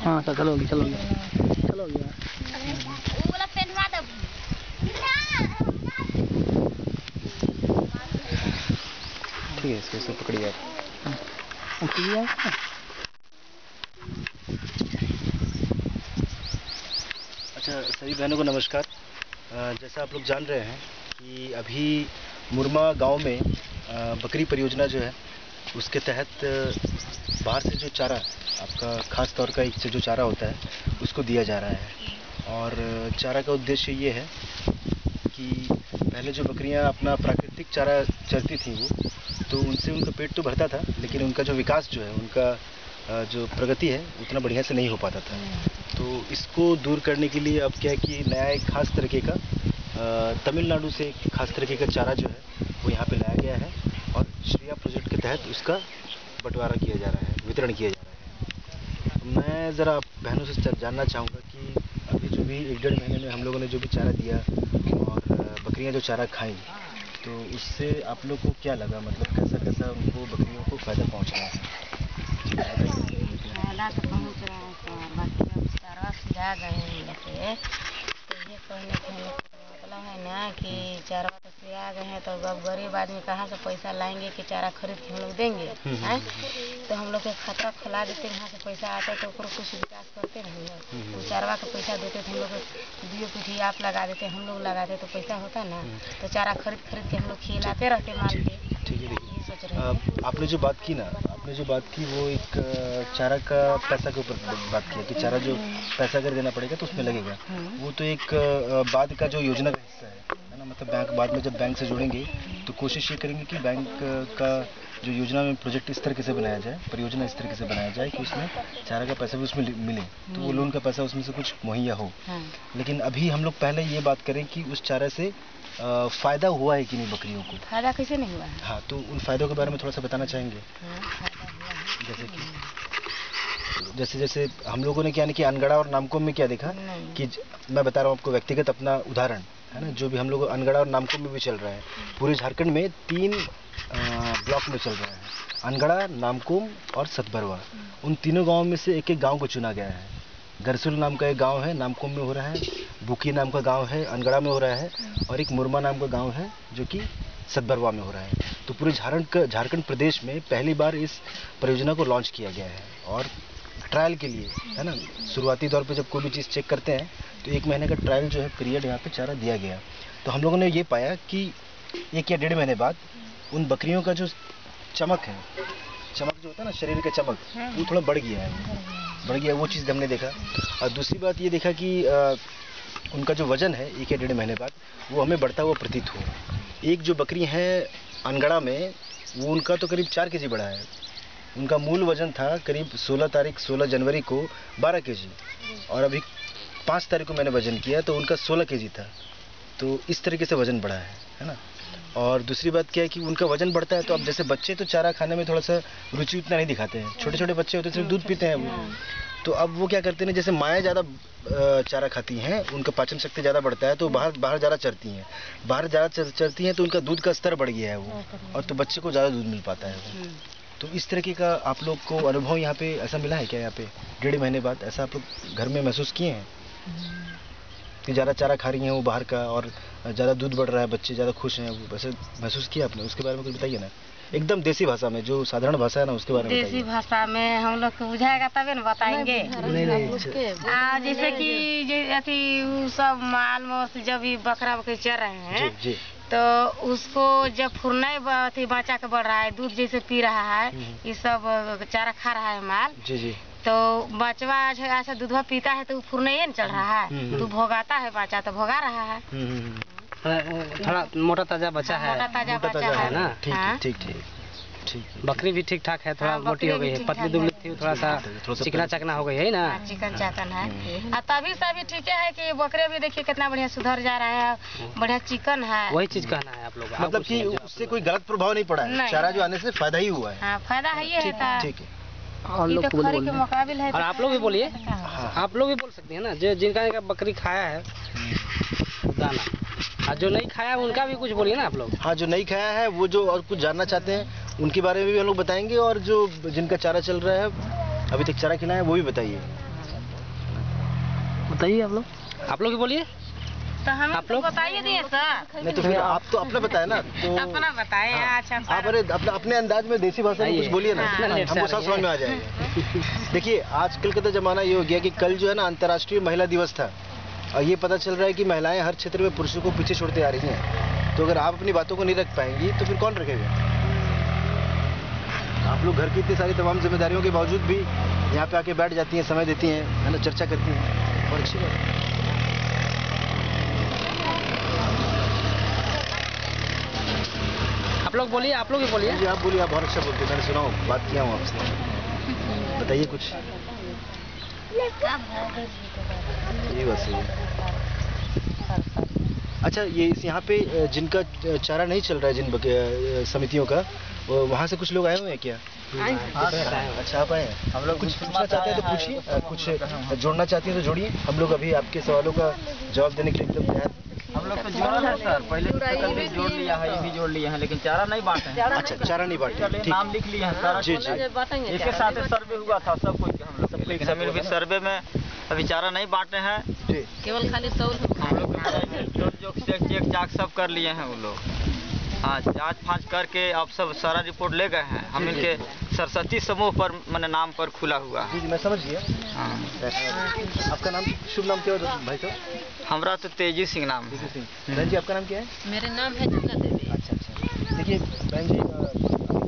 हाँ चलोगी चलोगी चलोगी वो वाला पेनवा दो। ठीक है, इसको पकड़िए आप। अच्छा, सभी बहनों को नमस्कार। जैसा आप लोग जान रहे हैं कि अभी मुरमा गांव में बकरी परियोजना जो है उसके तहत बाहर से जो चारा आपका खास तौर का एक से जो चारा होता है उसको दिया जा रहा है। और चारा का उद्देश्य ये है कि पहले जो बकरियां अपना प्राकृतिक चारा चरती थी वो तो उनसे उनका पेट तो भरता था, लेकिन उनका जो विकास जो है, उनका जो प्रगति है उतना बढ़िया से नहीं हो पाता था। तो इसको दूर करने के लिए अब क्या है कि नया एक खास तरीके का तमिलनाडु से एक खास तरीके का चारा जो है वो यहाँ पे लाया गया है और श्रेया प्रोजेक्ट के तहत उसका बंटवारा किया जा रहा है, वितरण किया जा रहा है। मैं ज़रा बहनों से जानना चाहूँगा कि अभी जो भी 1-1.5 महीने में हम लोगों ने जो भी चारा दिया और बकरियाँ जो चारा खाई, तो उससे आप लोग को क्या लगा, मतलब कैसा उनको बकरियों को फ़ायदा पहुँच रहा है? फ़ायदा तो पहुँच रहा है सर, बाकी जब चारा सिझा गए हैं लेके तो ये कहने का मतलब है ना कि चारा तो सिझा गए हैं तो अब गरीब आदमी कहाँ से पैसा लाएंगे कि चारा खरीद के हम लोग देंगे हैं? तो हम लोग के खाता खुला देते, वहाँ से पैसा आता तो कुछ विकास करते नहीं है। वो चारवा का पैसा देते थे हम लोग, दियो पीठी आप लगा देते, हम लोग लगाते तो पैसा होता ना, तो चारा खरीद के हम लोग खिलाते रहते माल के। ठीक है, आपने जो बात की ना, वो एक चारा का पैसा के ऊपर बात की कि चारा जो पैसा अगर देना पड़ेगा तो उसमें लगेगा, वो तो एक बाद का जो योजना का हिस्सा है ना। मतलब बैंक बाद में जब बैंक से जुड़ेंगे तो कोशिश ये करेंगे कि बैंक का जो योजना में प्रोजेक्ट इस तरीके से बनाया जाए, परियोजना इस तरीके से बनाया जाए कि उसमें चारा का पैसा भी उसमें मिले, तो वो लोन का पैसा उसमें से कुछ मुहैया हो। लेकिन अभी हम लोग पहले ये बात करें कि उस चारा से फ़ायदा हुआ है कि नहीं बकरियों को? फ़ायदा कैसे नहीं हुआ है? हाँ, तो उन फ़ायदों के बारे में थोड़ा सा बताना चाहेंगे? जैसे हम लोगों ने क्या नहीं कि अनगढ़ा और नामकुम में क्या देखा कि मैं बता रहा हूँ आपको व्यक्तिगत अपना उदाहरण है ना, जो भी हम लोग अनगढ़ा और नामकुम में भी चल रहा है। पूरे झारखंड में 3 ब्लॉक में चल रहा है, अनगढ़ा, नामकुम और सतबरवा। उन तीनों गाँव में से एक गाँव को चुना गया है। गरसुल नाम का एक गांव है, नामकुम में हो रहा है। बुकी नाम का गांव है, अनगढ़ा में हो रहा है। और एक मुरमा नाम का गांव है जो कि सतबरवा में हो रहा है। तो पूरे झारखंड प्रदेश में पहली बार इस परियोजना को लॉन्च किया गया है और ट्रायल के लिए है ना, शुरुआती तौर पे जब कोई भी चीज़ चेक करते हैं तो 1 महीने का ट्रायल जो है पीरियड यहाँ पे चारा दिया गया। तो हम लोगों ने ये पाया कि 1 या 1.5 महीने बाद उन बकरियों का जो चमक जो होता है ना, शरीर का चमक, वो थोड़ा बढ़ गया, वो चीज़ हमने देखा। और दूसरी बात ये देखा कि उनका जो वज़न है 1 या 1.5 महीने बाद वो हमें बढ़ता हुआ प्रतीत हो। एक जो बकरी है अनगढ़ा में, वो उनका तो करीब 4 kg बढ़ा है। उनका मूल वज़न था करीब 16 जनवरी को 12 kg, और अभी 5 तारीख को मैंने वज़न किया तो उनका 16 kg था। तो इस तरीके से वज़न बढ़ा है ना। और दूसरी बात क्या है कि उनका वज़न बढ़ता है तो अब जैसे बच्चे तो चारा खाने में थोड़ा सा रुचि उतना नहीं दिखाते हैं, छोटे बच्चे होते हैं सिर्फ दूध पीते हैं वो। तो अब वो क्या करते हैं, जैसे माएँ ज़्यादा चारा खाती हैं, उनका पाचन शक्ति ज़्यादा बढ़ता है तो बाहर ज़्यादा चरती हैं, तो उनका दूध का स्तर बढ़ गया है वो, और तो बच्चे को ज़्यादा दूध मिल पाता है वो। तो इस तरीके का आप लोग को अनुभव यहाँ पे ऐसा मिला है क्या? यहाँ पे 1.5 महीने बाद ऐसा आप लोग घर में महसूस किए हैं कि ज़्यादा चारा खा रही हैं वो बाहर का और ज़्यादा दूध बढ़ रहा है, बच्चे ज़्यादा खुश हैं, वो वैसे महसूस किया आपने? उसके बारे में कुछ बताइए ना, एकदम देसी भाषा में, जो साधारण भाषा है ना उसके बारे में। देसी भाषा में हम लोग को बुझाएगा तभी ना बताएंगे। जैसे कि सब माल मौत जब भी बकरी चर रहे हैं जी। तो उसको जब फुरने बचा के बढ़ रहा है, दूध जैसे पी रहा है, ये सब चारा खा रहा है माल जी। तो बचवा ऐसा दूधवा पीता है तो वो फुरने नहीं चल रहा है, तो भोगाता है बच्चा, तो भोगा रहा है। थोड़ा मोटा ताजा बच्चा है, मोटा ताजा बच्चा है ना। ठीक। बकरी भी ठीक ठाक है, थोड़ा मोटी हो गई है, पतली दुबली थी, थोड़ा सा चिकना चकना हो गई है ना। चिकन चाकन है। और तभी सभी ठीक है कि बकरे भी देखिए कितना बढ़िया सुधर जा रहा है, बढ़िया चिकन है। वही चीज कहना है आप लोग, मतलब कि उससे कोई गलत प्रभाव नहीं पड़ा है, चारा जो आने से फायदा ही हुआ है। फायदा है ये है। ठीक है, और लोग के मुकाबिल है। और आप लोग भी बोलिए, आप लोग भी बोल सकते हैं ना, जो जिनका बकरी खाया है दाना, और जो नहीं खाया उनका भी कुछ बोलिए ना आप लोग। हाँ, जो नहीं खाया है वो जो और कुछ जानना चाहते हैं उनके बारे में भी हम लोग बताएंगे, और जो जिनका चारा चल रहा है अभी तक चारा खिलाया है वो भी बताइए। बताइए आप लोग ही बोलिए। तो हम आप लोग बताइए दिए सर। नहीं तो फिर आप तो अपना बताए ना, तो अपना बताए। अच्छा आप अपने अंदाज में देसी भाषा में कुछ बोलिए ना, हमको सब समझ में आ जाएगा। देखिए आजकल का तो जमाना ये हो गया कि कल जो है ना अंतर्राष्ट्रीय महिला दिवस था, और ये पता चल रहा है कि महिलाएं हर क्षेत्र में पुरुषों को पीछे छोड़ते आ रही हैं। तो अगर आप अपनी बातों को नहीं रख पाएंगी तो फिर कौन रखेगा? आप लोग घर की इतनी सारी तमाम जिम्मेदारियों के बावजूद भी यहाँ पे आके बैठ जाती हैं, समय देती हैं, है ना, चर्चा करती हैं, और अच्छी बात है। आप लोग बोलिए, आप लोग ही बोलिए। जी आप बोलिए, आप बहुत अच्छा बोलते हैं, मैंने सुना हूँ, बात किया हूँ आपसे, बताइए कुछ। ये बात सही है। अच्छा, ये यहाँ पे जिनका चारा नहीं चल रहा है, जिन समितियों का, वहाँ से कुछ लोग आए हुए हैं क्या? अच्छा आप आए हैं। हम लोग कुछ पूछना चाहते हैं तो पूछिए, कुछ जोड़ना चाहती हैं तो जोड़िए। हम लोग अभी आपके सवालों का जवाब देने के लिए एकदम तैयार। हम लोग तो जोड़ा है सर, पहले भी जोड़ लिया है, ये भी जोड़ लिया है, लेकिन चारा नहीं बांटे हैं। अच्छा, चारा नहीं बांटे, नाम लिख लिए हैं सर। जी जी। इसके साथ सर्वे हुआ था सब कोई हम लोग, लेकिन हमें भी सर्वे में अभी चारा नहीं बांटे हैं, केवल खाली तौल हम लोग जो चेक चाक सब कर लिए हैं वो लोग। हाँ, जांच फाँच करके अब सब सारा रिपोर्ट ले गए हैं। हम इनके सरस्वती समूह पर मैंने नाम पर खुला हुआ है। जी मैं समझ गया। हाँ। आपका नाम, शुभ नाम क्या है भाई साहब? हमारा तो तेजी सिंह नाम है। तेजी सिंह। बहन जी आपका नाम क्या है? मेरा नाम है जमुना देवी। अच्छा। देखिए बहन जी,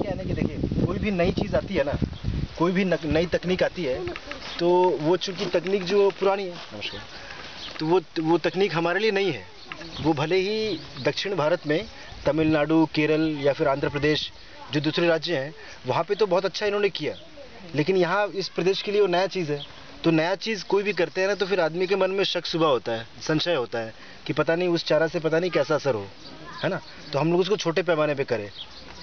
क्या है ना कि देखिए कोई भी नई चीज़ आती है ना, कोई भी नई तकनीक आती है, तो वो चूँकि तकनीक जो पुरानी है, नमस्कार, तो वो तकनीक हमारे लिए नहीं है। वो भले ही दक्षिण भारत में तमिलनाडु, केरल या फिर आंध्र प्रदेश, जो दूसरे राज्य हैं, वहाँ पे तो बहुत अच्छा इन्होंने किया, लेकिन यहाँ इस प्रदेश के लिए वो नया चीज़ है। तो नया चीज़ कोई भी करते हैं ना, तो फिर आदमी के मन में शक शुबा होता है, संशय होता है कि पता नहीं उस चारा से पता नहीं कैसा असर हो, है ना। तो हम लोग उसको छोटे पैमाने पे करें,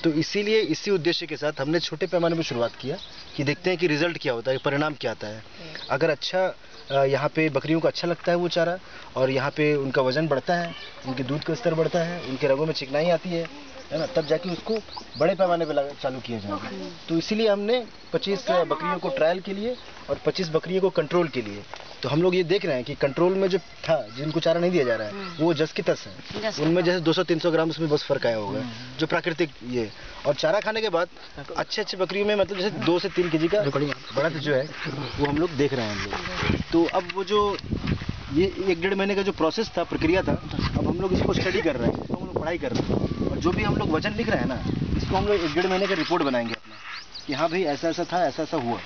तो इसीलिए इसी उद्देश्य के साथ हमने छोटे पैमाने पे शुरुआत किया कि देखते हैं कि रिजल्ट क्या होता है, परिणाम क्या आता है। अगर अच्छा यहाँ पे बकरियों को अच्छा लगता है वो चारा, और यहाँ पे उनका वजन बढ़ता है, उनके दूध का स्तर बढ़ता है, उनके रगों में चिकनाई आती है ना, तब जाके उसको बड़े पैमाने पे चालू किया जाएगा। तो इसीलिए हमने 25 बकरियों को ट्रायल के लिए और 25 बकरियों को कंट्रोल के लिए। तो हम लोग ये देख रहे हैं कि कंट्रोल में जो था, जिनको चारा नहीं दिया जा रहा है, वो जस की तस है, उनमें जैसे 200-300 ग्राम उसमें बस फर्क आया होगा, जो प्राकृतिक ये। और चारा खाने के बाद अच्छे बकरियों में मतलब जैसे 2 से 3 केजी का बड़ा जो है वो हम लोग देख रहे हैं हम लोग। तो अब वो जो ये 1-1.5 महीने का जो प्रोसेस था, प्रक्रिया था, अब हम लोग इसको स्टडी कर रहे हैं, इसको हम लोग पढ़ाई कर रहे हैं, और जो भी हम लोग वजन लिख रहे हैं ना, इसको हम लोग 1-1.5 महीने का रिपोर्ट बनाएंगे अपना, कि हाँ भाई ऐसा ऐसा था, ऐसा ऐसा हुआ।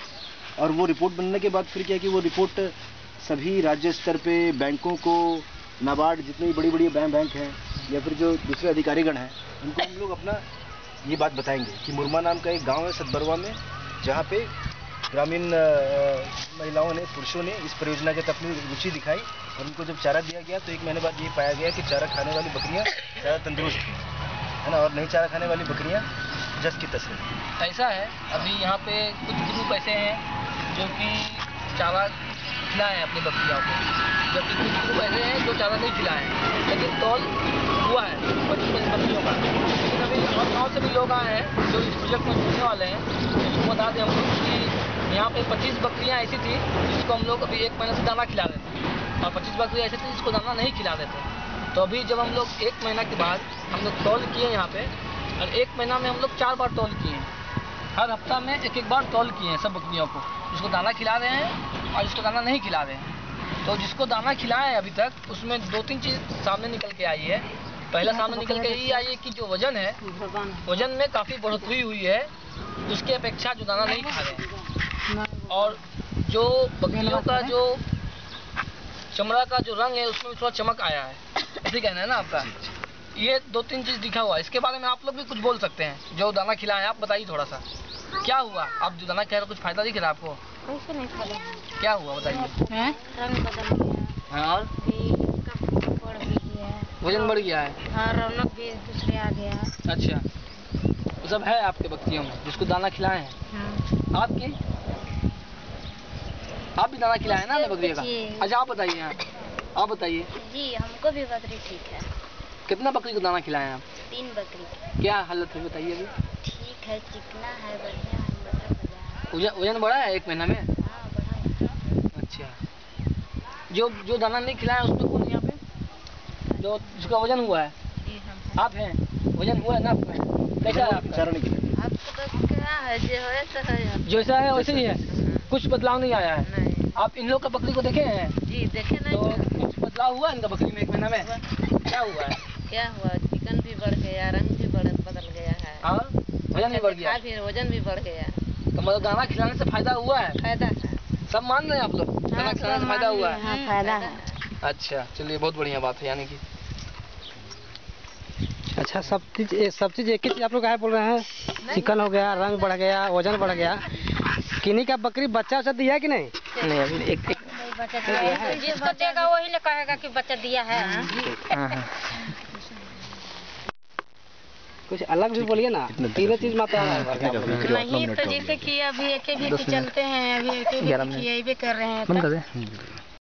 और वो रिपोर्ट बनने के बाद फिर क्या है कि वो रिपोर्ट सभी राज्य स्तर पे बैंकों को, नाबार्ड, जितने भी बड़ी बड़ी बैंक हैं या फिर जो दूसरे अधिकारीगण हैं, उनको हम लोग अपना ये बात बताएंगे कि मुरमा नाम का एक गाँव है सतबरवा में, जहाँ पे ग्रामीण महिलाओं ने, पुरुषों ने इस परियोजना के तहत अपनी रुचि दिखाई, और उनको जब चारा दिया गया तो 1 महीने बाद ये पाया गया कि चारा खाने वाली बकरियां ज़्यादा तंदुरुस्त थी, है ना, और नहीं चारा खाने वाली बकरियां जस की तस है। ऐसा है, अभी यहाँ पे कुछ ग्रुप ऐसे हैं जो कि चारा खिलाए हैं अपनी बकरियों को, जबकि कुछ ग्रुप ऐसे हैं जो चारा नहीं खिलाए हैं, लेकिन तौल हुआ है 25 बकरियों का। लेकिन अभी गाँव से भी लोग आए हैं जो इस प्रोजेक्ट में जुड़ने वाले हैं। उसको बता दें हम लोग कि यहाँ पे 25 बकरियाँ ऐसी थी जिसको हम लोग अभी 1 महीने से दाना खिला रहे थे, और 25 बकरियाँ ऐसी थी जिसको दाना नहीं खिला रहे थे। तो अभी जब हम लोग 1 महीना के बाद हम लोग तौल किए यहाँ पे, और 1 महीना में हम लोग 4 बार तौल किए हैं, हर हफ्ता में 1-1 बार तौल किए हैं सब बकरियों को, जिसको दाना खिला रहे हैं और जिसको दाना नहीं खिला रहे हैं। तो जिसको दाना खिलाया है अभी तक, उसमें 2-3 चीज़ सामने निकल के आई है। पहला सामने निकल के यही आई है कि जो वजन है, वजन में काफ़ी बढ़ोतरी हुई है उसके अपेक्षा जो दाना नहीं खा रहे हैं, और जो बकरियों का जो चमड़ा का जो रंग है उसमें थोड़ा चमक आया है, ऐसे कहना है ना आपका। ये 2-3 चीज़ दिखा हुआ है। इसके बारे में आप लोग भी कुछ बोल सकते हैं, जो दाना खिलाए आप बताइए थोड़ा सा, क्या हुआ? आप जो दाना खिला रहे, कुछ फायदा दिख रहा है आपको? कैसे नहीं खा रहे? क्या हुआ बताइए? रंग बदल गया, और बढ़ भी गया, वजन बढ़ गया है, हाँ, रौनक भी दूसरे आ गया। अच्छा, वो सब है आपके बकरियों में जिसको दाना खिलाए हैं? हाँ। आपके, आप भी दाना खिलाए ना बकरियों का? अच्छा आप बताइए, आप बताइए जी। हमको भी बकरी ठीक है। कितना बकरी को दाना खिलाए हैं आप? 3 बकरी। क्या हालत है बताइए अभी? ठीक है, चिकना है, बढ़िया है, मोटा बढ़िया है। वजन बढ़ा है 1 महीना में? हाँ, बढ़ा है। अच्छा, जो दाना नहीं खिलाया उसमें कौन है यहाँ पे जो जिसका वजन हुआ है? आप हैं, वजन हुआ है ना आपका? कैसा है आपका? चारा नहीं खिलाया। आपको तो क्या है जो है तो है। जैसा है वैसे ही है, कुछ बदलाव नहीं आया है। नहीं आप इन लोग का बकरी को देखे हैं? जी देखे नहीं तो ना। कुछ बदलाव हुआ है इनका बकरी में 1 महीना में? क्या हुआ है? क्या हुआ, चिकन भी बढ़ गया, रंग भी बदल गया है। हाँ, वजन भी बढ़ गया। फिर वजन भी बढ़ गया। तो मतलब दाना खिलाने से फायदा हुआ है? फायदा है। सब मान रहे हैं आप लोग दाना खिलाने से फायदा हुआ है? हाँ फायदा है। अच्छा चलिए, बहुत बढ़िया बात है। यानी कि अच्छा, सब चीज एक ही चीज आप लोग क्या बोल रहे हैं? चिकन हो गया, रंग बढ़ गया, वजन बढ़ गया। किन्हीं का बकरी बच्चा दिया है कि नहीं? नहीं, अभी एक जिसको देगा वही ना कहेगा कि बच्चा दिया है। हाँ। कुछ अलग भी बोलिए ना, तीनों चीज मात्रा में भर गया। नहीं तो जैसे कि अभी एक भी चलते हैं, अभी एक भी कर रहे हैं।